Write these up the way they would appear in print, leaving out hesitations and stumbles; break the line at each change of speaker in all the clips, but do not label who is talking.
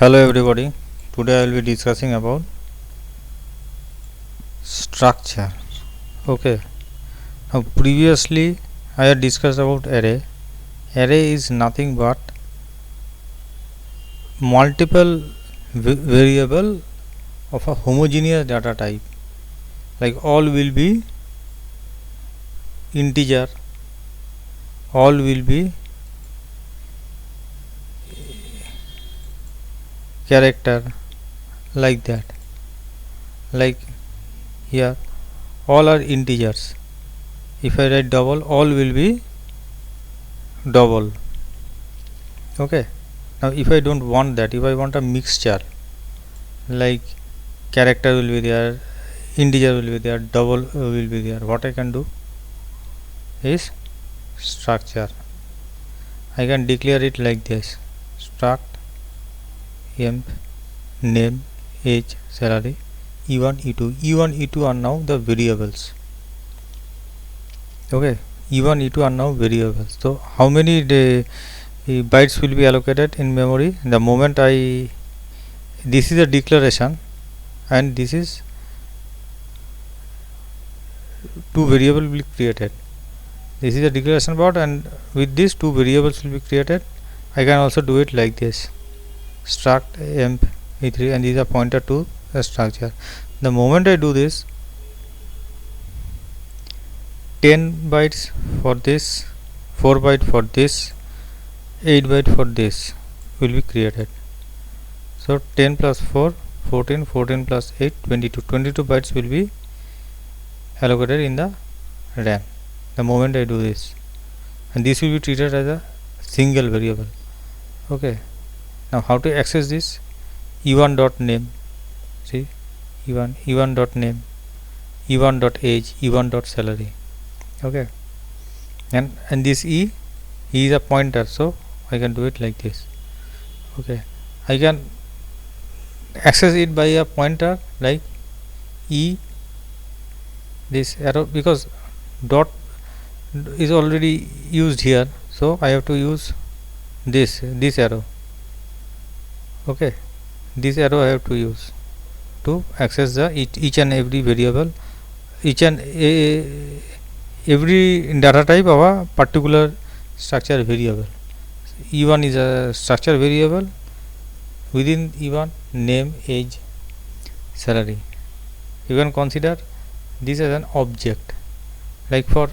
Hello everybody. Today I will be discussing about structure. Okay. Now previously I had discussed about array. Array is nothing but multiple variable of a homogeneous data type. Like all will be integer, all will be character, like that. Like here all are integers. If I write double, all will be double. Okay. Now if I don't want that, if I want a mixture, like character will be there, integer will be there, double will be there, what I can do is structure. I can declare it like this: struct emp name age salary e1 e2. E1 e2 are now the variables. Okay, e1 e2 are now variables. So how many bytes will be allocated in memory? The moment this is a declaration and this is two variable will be created. This is a declaration part, and with these two variables will be created. I can also do it like this: struct emp e3, and these are pointer to the structure. The moment I do this, 10 bytes for this, 4 byte for this, 8 byte for this will be created. So 10 plus 4 14, 14 plus 8 22, 22 bytes will be allocated in the RAM the moment I do this, and this will be treated as a single variable. Okay, now how to access this? e1 dot name, see, e1 dot name, e1 dot age, e1 dot salary. Okay, and this e is a pointer, so I can do it like this. Okay, I can access it by a pointer like e this arrow, because dot is already used here, so I have to use this arrow. Okay, this arrow I have to use to access the each and every variable, each and every data type of a particular structure variable. e1 is a structure variable. Within e1, name age salary. You can consider this as an object. Like for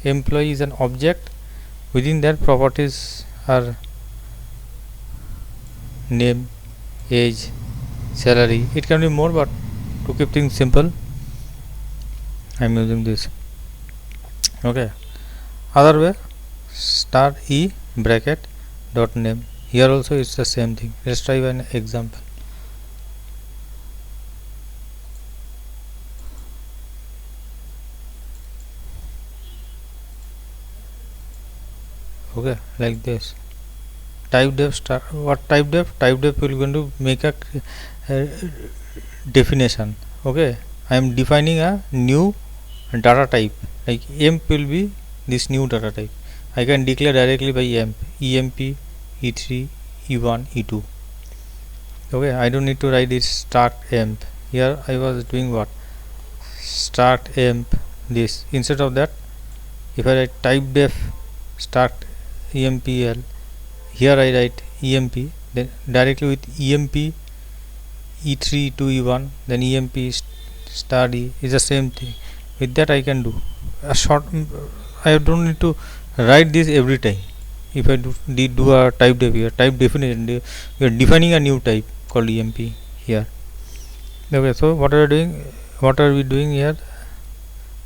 employee is an object, within that properties are name, age, salary. It can be more, but to keep things simple I am using this. Okay, other way, start e bracket dot name. Here also it's the same thing. Let's try an example. Okay, like this. Type def start. What type def? Type def will going to make a definition. Okay, I am defining a new data type. Like emp will be this new data type. I can declare directly by emp, emp, e3, e1, e2. Okay, I don't need to write this start emp. Here I was doing what? Start emp this. Instead of that, if I write type def start empl, here I write emp, then directly with emp e3 to e1, then emp start e is the same thing. With that I can do a short. I don't need to write this every time. If I do a type def here, type definition, we are defining a new type called emp here. Okay, so what are we doing? What are we doing here?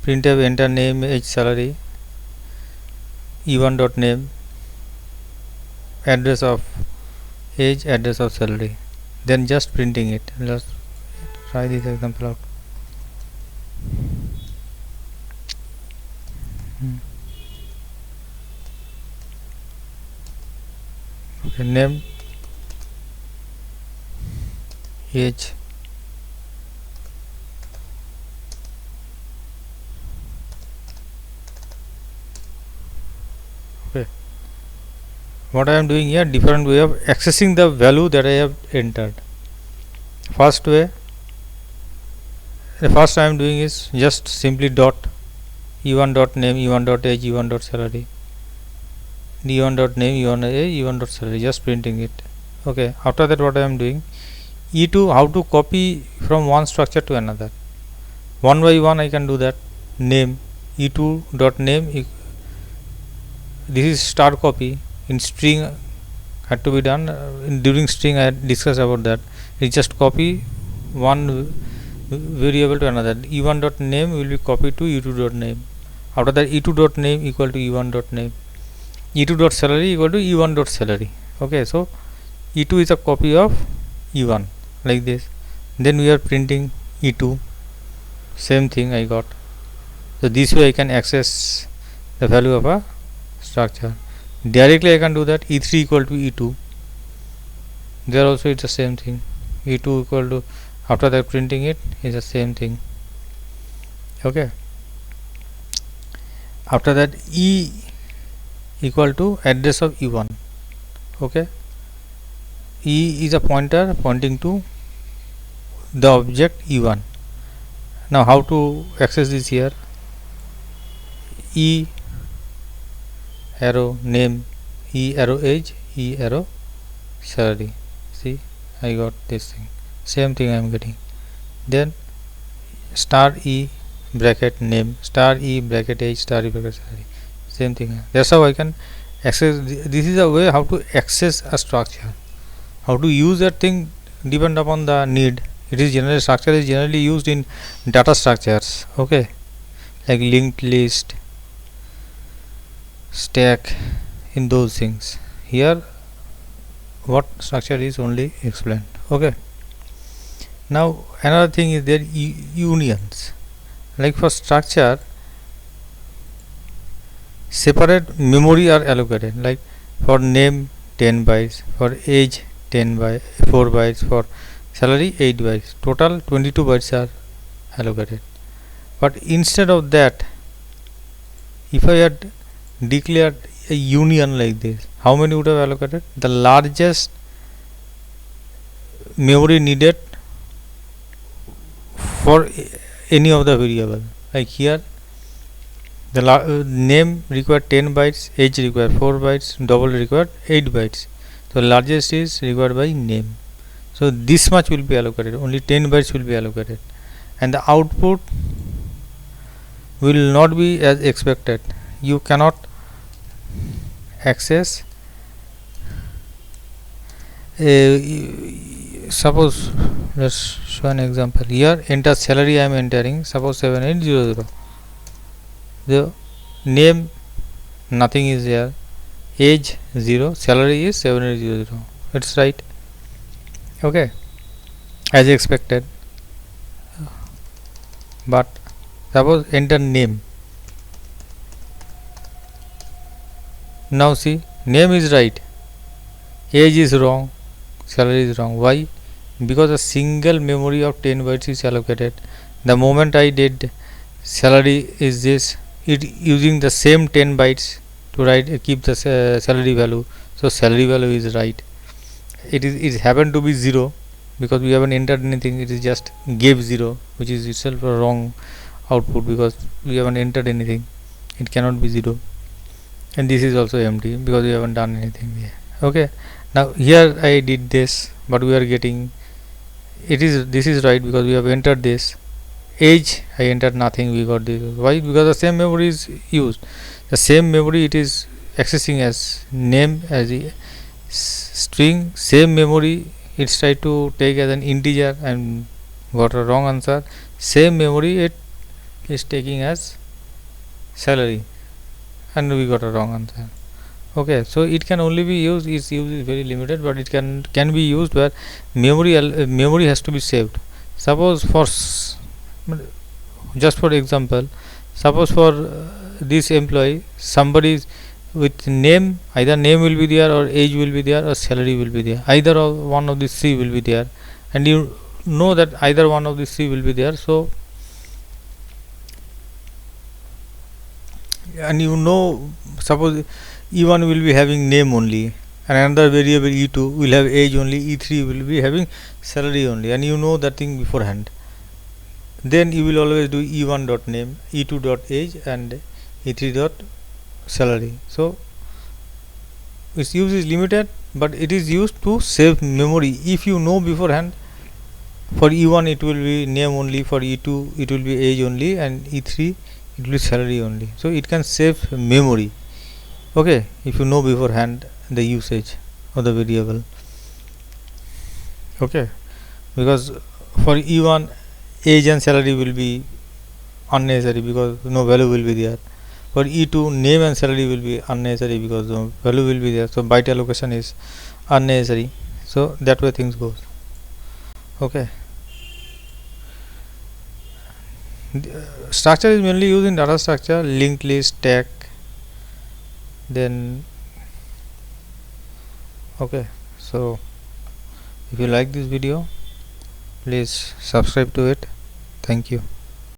Printf enter name age salary, e1 dot name, address of age, address of salary, then just printing it. Let's try this example out. Okay, name, age, okay, what I am doing here, different way of accessing the value that I have entered. First way, the first I am doing is just simply dot e1 dot name, e1 dot age, e1 dot salary, e1 dot name, e1 age, e1 dot salary, just printing it. Okay, after that what I am doing, e2, how to copy from one structure to another, one by one I can do that. Name, e2 dot name, this is star copy. In string had to be done, during string I had discussed about that. It's just copy one variable to another. e1 dot name will be copied to e2 dot name. After that, e2 dot name equal to e1 dot name, e2 dot salary equal to e1 dot salary. Okay, so e2 is a copy of e1 like this. Then we are printing e2, same thing I got. So this way I can access the value of a structure. Directly I can do that. E3 equal to e2, there also it's the same thing. E2 equal to, after that printing it is the same thing. Okay, after that e equal to address of e1. Okay, e is a pointer pointing to the object e1. Now how to access this here? E arrow name, e arrow age, e arrow salary. See, I got this thing, same thing I am getting. Then star e bracket name, star e bracket age, star e bracket salary, same thing. That's how I can access. This is a way how to access a structure. How to use that thing depend upon the need. It is generally, structure is generally used in data structures. Okay, like linked list, stack, in those things. Here what structure is only explained. Okay, now another thing is there, unions. Like for structure, separate memory are allocated. Like for name 10 bytes, for age 4 bytes, for salary 8 bytes, total 22 bytes are allocated. But instead of that, if I had declared a union like this, how many would have allocated? The largest memory needed for any of the variable. Like here, the name required 10 bytes, age required 4 bytes, double required 8 bytes. So largest is required by name. So this much will be allocated, only 10 bytes will be allocated, and the output will not be as expected. You cannot access suppose let's show an example. Here enter salary I am entering, suppose 7800. The name nothing is there, age 0, salary is 7800. It's right. Okay, as expected. But suppose enter name. Now see, name is right, age is wrong, salary is wrong. Why? Because a single memory of 10 bytes is allocated. The moment I did salary is this, it using the same 10 bytes to write, keep the salary value. So salary value is right. It happened to be 0 because we haven't entered anything. It is just gave 0, which is itself a wrong output because we haven't entered anything. It cannot be 0. And this is also empty because we haven't done anything here. Okay, now here I did this, but we are getting this is right because we have entered this. Age I entered nothing, we got this. Why? Because the same memory is used. The same memory it is accessing as name as a string. Same memory it's tried to take as an integer and got a wrong answer. Same memory it is taking as salary and we got a wrong answer. Okay, so it can only be used, its use is very limited, but it can be used where memory has to be saved. Suppose for just for example, suppose for this employee, somebody with name, either name will be there or age will be there or salary will be there, either of one of these three will be there, and you know that either one of these three will be there. So and you know, suppose e1 will be having name only, and another variable e2 will have age only, e3 will be having salary only, and you know that thing beforehand. Then you will always do e1 dot name, e2 dot age, and e3 dot salary. So its use is limited, but it is used to save memory. If you know beforehand, for e1 it will be name only, for e2 it will be age only, and e3 it will be salary only. So it can save memory. Okay, if you know beforehand the usage of the variable. Okay, because for e1 age and salary will be unnecessary because no value will be there. For e2 name and salary will be unnecessary because no value will be there. So byte allocation is unnecessary. So that way things goes. Okay. Structure is mainly used in data structure, linked list, tag. Then okay, so if you like this video, please subscribe to it. Thank you.